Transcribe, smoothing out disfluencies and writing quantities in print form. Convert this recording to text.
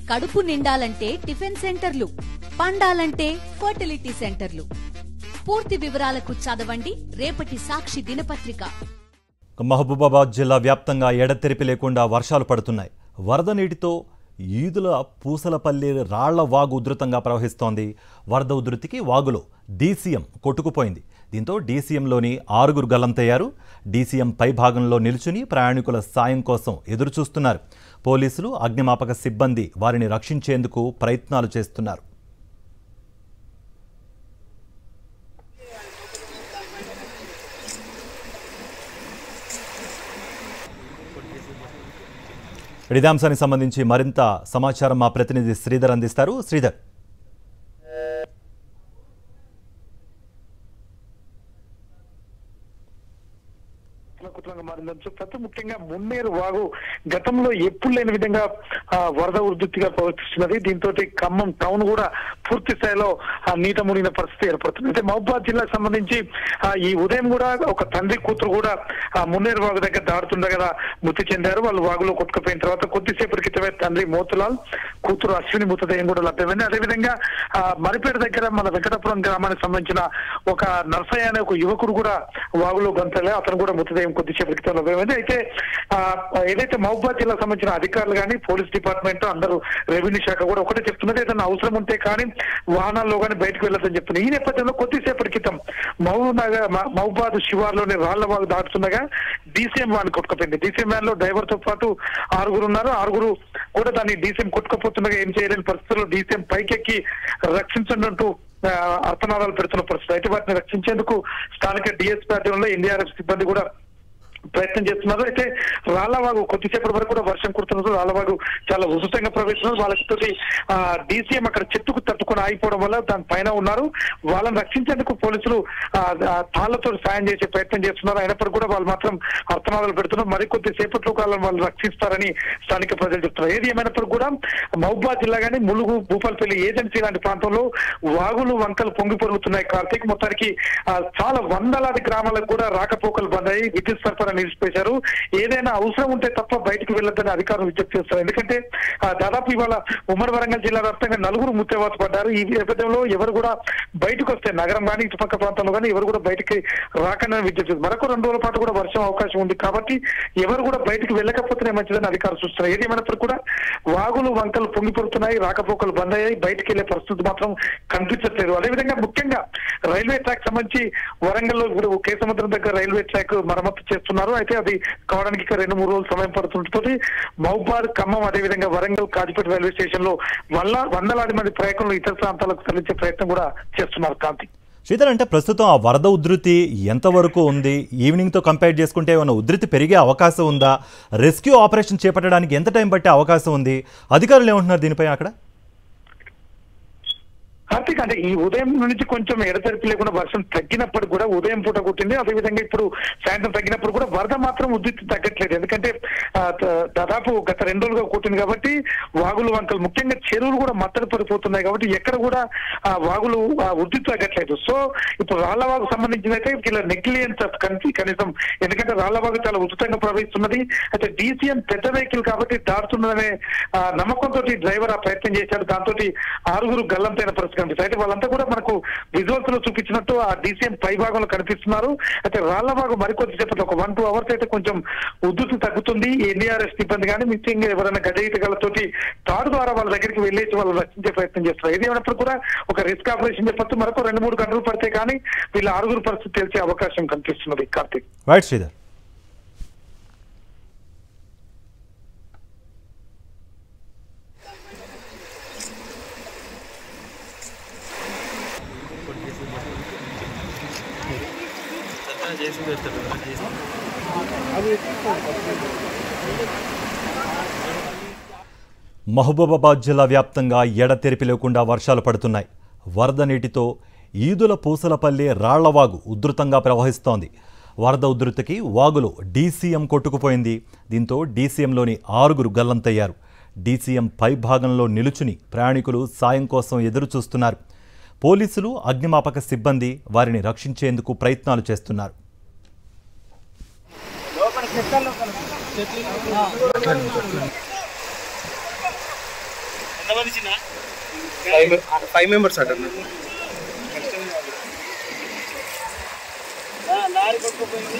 కడుపు నిండాలంటే టిఫిన్ సెంటర్లు, పండాలంటే ఫర్టిలిటీ సెంటర్లు. పూర్తి వివరాలకు చదవండి రేపటి సాక్షి దినపత్రిక. మహబూబాబాద్ జిల్లా వ్యాప్తంగా ఎడతెరిపి లేకుండా వర్షాలు పడుతున్నాయి. వరద నీటితో ఈదుల పూసలపల్లి రాళ్ల వాగు ఉధృతంగా ప్రవహిస్తోంది. వరద ఉధృతికి వాగులో డీసీఎం కొట్టుకుపోయింది. దీంతో డీసీఎంలోని 6 గల్లంతయ్యారు. డీసీఎం పై భాగంలో నిల్చుని ప్రయాణికుల సాయం కోసం ఎదురుచూస్తున్నారు. పోలీసులు, అగ్నిమాపక సిబ్బంది వారిని రక్షించేందుకు ప్రయత్నాలు చేస్తున్నారు. ఇదే అంశానికి సంబంధించి మరింత సమాచారం మా ప్రతినిధి శ్రీధర్ అందిస్తారు. శ్రీధర్, ముఖ్యంగా మున్నేరు వాగు గతంలో ఎప్పుడు లేని విధంగా వరద ఉధృతిగా ప్రవర్తిస్తున్నది. దీంతో ఖమ్మం టౌన్ కూడా పూర్తి స్థాయిలో నీట మునిగిన పరిస్థితి ఏర్పడుతుంది. అయితే మహబూబాబాద్ జిల్లాకు సంబంధించి ఈ ఉదయం కూడా ఒక తండ్రి కూతురు కూడా మున్నేరు వాగు దగ్గర దాడుతుండగా మృతి చెందారు. వాళ్ళు వాగులో కొట్టుకుపోయిన తర్వాత కొద్దిసేపటి క్రితమే తండ్రి మోతులాల్, కూతురు అశ్విని మృతదేహం కూడా లభ్యమైంది. అదేవిధంగా మరిపేట దగ్గర మన వెంకటాపురం గ్రామానికి సంబంధించిన ఒక నర్సయ్య అనే ఒక యువకుడు కూడా వాగులో గంతలే, అతను కూడా మృతదేహం కొద్దిసేపటి క్రితం లభ్యమైంది. అయితే ఏదైతే మహబూబాబాద్ జిల్లాకు సంబంధించిన అధికారులు కానీ, పోలీస్ డిపార్ట్మెంట్, అందరూ రెవెన్యూ శాఖ కూడా ఒకటే చెప్తున్నది, ఏదైనా అవసరం ఉంటే కానీ వాహనాల్లో కానీ బయటకు వెళ్ళొద్దని చెప్తున్నారు. ఈ నేపథ్యంలో కొద్దిసేపటి క్రితం మహబూబాబాద్ శివార్లోని రాళ్లవాగు దాటుతుండగా డీసీఎం వ్యాన్ కొట్టుకుపోయింది. డీసీఎం వ్యాన్ లో డ్రైవర్ తో పాటు 6 ఉన్నారు. 6 కూడా దాన్ని డీసీఎం కొట్టుకుపోతుండగా ఏం చేయలేని పరిస్థితుల్లో డీసీఎం పైకెక్కి రక్షించండి అంటూ అర్థనాదాలు పెడుతున్న పరిస్థితి. అయితే వాటిని రక్షించేందుకు స్థానిక డిఎస్పీ ఆధ్వర్యంలో ఎన్డీఆర్ఎఫ్ సిబ్బంది కూడా ప్రయత్నం చేస్తున్నారు. అయితే రాళ్లవాగు కొద్దిసేపటి వరకు కూడా వర్షం కుడుతున్నారు. రాళ్లవాగు చాలా ఉధృతంగా ప్రవేశిస్తున్నారు. వాళ్ళకి డీసీఎం అక్కడ చెట్టుకు తట్టుకుని ఆగిపోవడం వల్ల దాని పైన ఉన్నారు. వాళ్ళని రక్షించేందుకు పోలీసులు తాళ్లతో సాయం చేసే ప్రయత్నం చేస్తున్నారు. అయినప్పటికీ కూడా వాళ్ళు మాత్రం అర్థనాదాలు పెడుతున్నారు. మరికొద్ది సేపట్లో వాళ్ళు రక్షిస్తారని స్థానిక ప్రజలు చెప్తున్నారు. ఏది ఏమైనప్పటికీ కూడా మహబూబాబాద్ జిల్లా కానీ ములుగు, భూపాలపల్లి, ఏజెన్సీ లాంటి ప్రాంతంలో వాగులు, వంకలు పొంగి పొరుగుతున్నాయి. కార్తీక్ మొత్తానికి చాలా వందలాది గ్రామాలకు కూడా రాకపోకలు బంద్ అయ్యి విద్యుత్ సరఫరా నిలిచిపోయారు. ఏదైనా అవసరం ఉంటే తప్ప బయటకు వెళ్ళొద్దని అధికారులు విజ్ఞప్తి చేస్తారు. ఎందుకంటే దాదాపు ఇవాళ ఉమ్మడి వరంగల్ జిల్లా వ్యాప్తంగా 4 మృత్యువాత పడ్డారు. ఈ నేపథ్యంలో ఎవరు కూడా బయటకు వస్తే నగరం కానీ ఇటుపక్క ప్రాంతంలో కానీ ఎవరు కూడా బయటకి రాకని విజ్ఞప్తి. మరొక 2 రోజుల పాటు కూడా వర్షం అవకాశం ఉంది కాబట్టి ఎవరు కూడా బయటకు వెళ్ళకపోతేనే మంచిదని అధికారులు సూచిస్తున్నారు. ఏది ఏమైనప్పటికీ కూడా వాగులు, వంకలు పొంగి పొరుతున్నాయి, రాకపోకలు బంద్ అయ్యాయి, బయటకు వెళ్లే పరిస్థితి మాత్రం కనిపించట్లేదు. అదేవిధంగా ముఖ్యంగా రైల్వే ట్రాక్ సంబంధించి వరంగల్లో ఇప్పుడు కేసముద్రం దగ్గర రైల్వే ట్రాక్ మరమ్మతు చేస్తున్నారు. అయితే అది కావడానికి 2-3 రోజులు సమయం పడుతుంటుంది. మహబూబాబాద్, ఖమ్మం, అదేవిధంగా వరంగల్, కాజిపేట రైల్వే స్టేషన్ లో వందలాది మంది ప్రయాణికులు ఇతర ప్రాంతాలకు తరలించే ప్రయత్నం కూడా చేస్తున్నారు. కాంతి, శ్రీధర్, అంటే ప్రస్తుతం ఆ వరద ఉధృతి ఎంతవరకు ఉంది? ఈవినింగ్తో కంపేర్ చేసుకుంటే ఏమైనా ఉధృతి పెరిగే అవకాశం ఉందా? రెస్క్యూ ఆపరేషన్ చేపట్టడానికి ఎంత టైం పట్టే అవకాశం ఉంది? అధికారులు ఏమంటున్నారు దీనిపై అక్కడ? కార్తీక్, అంటే ఈ ఉదయం నుంచి కొంచెం ఎడతెరిపి లేకుండా వర్షం తగ్గినప్పుడు కూడా ఉదయం పూట కొట్టింది. అదేవిధంగా ఇప్పుడు సాయంత్రం తగ్గినప్పుడు కూడా వరద మాత్రం ఉధృతి తగ్గట్లేదు. ఎందుకంటే దాదాపు గత 2 రోజులుగా కొట్టింది కాబట్టి వాగులు, వంకలు, ముఖ్యంగా చెరువులు కూడా మత్తడి పడిపోతున్నాయి కాబట్టి ఎక్కడ కూడా వాగులు ఉధృతి తగ్గట్లేదు. సో ఇప్పుడు రాళ్లవాగు సంబంధించిన అయితే ఇలా నెగ్లిజెన్స్ ఆఫ్ కనీసం, ఎందుకంటే రాళ్లవాగు చాలా ఉధృతంగా ప్రవహిస్తున్నది. అయితే డీసీఎం పెద్ద వెహికల్ కాబట్టి దాటుతున్నదనే నమ్మకంతో డ్రైవర్ ఆ ప్రయత్నం చేశాడు. దాంతో 6 గల్లంతైన పరిస్థితి. అయితే వాళ్ళంతా కూడా మనకు విజువల్స్ లో చూపించినట్టు ఆ డీసీఎం పై భాగంలో కనిపిస్తున్నారు. అయితే రాళ్లవాగు మరికొద్ది సేపట్లో ఒక 1-2 అవర్స్ అయితే కొంచెం ఉధృతి తగ్గుతుంది. ఎన్డీఆర్ఎఫ్ సిబ్బంది కానీ ముఖ్యంగా ఎవరైనా గజయితగాలతోటి తాడు ద్వారా వాళ్ళ దగ్గరికి వెళ్ళేసి వాళ్ళు రక్షించే ప్రయత్నం చేస్తారు. ఏది ఏమైనప్పుడు కూడా ఒక రిస్క్ ఆపరేషన్ చెప్పచ్చు. మరొక 2-3 గంటలు పడితే కానీ వీళ్ళ 6 పరిస్థితి తెలిసే అవకాశం కనిపిస్తున్నది. కార్తీక్, రైట్ శ్రీధర్. మహబూబాబాద్ జిల్లా వ్యాప్తంగా ఎడతెరిపి లేకుండా వర్షాలు పడుతున్నాయి. వరద నీటితో ఈదుల పూసలపల్లి రాళ్లవాగు ఉధృతంగా ప్రవహిస్తోంది. వరద ఉధృతికి వాగులో డీసీఎం కొట్టుకుపోయింది. దీంతో డీసీఎంలోని 6 గల్లంతయ్యారు. డీసీఎం పై భాగంలో నిలుచుని ప్రయాణికులు సాయం కోసం ఎదురు చూస్తున్నారు. పోలీసులు, అగ్నిమాపక సిబ్బంది వారిని రక్షించేందుకు ప్రయత్నాలు చేస్తున్నారు. 5 members అట. లారీ కొట్టుకుపోయింది.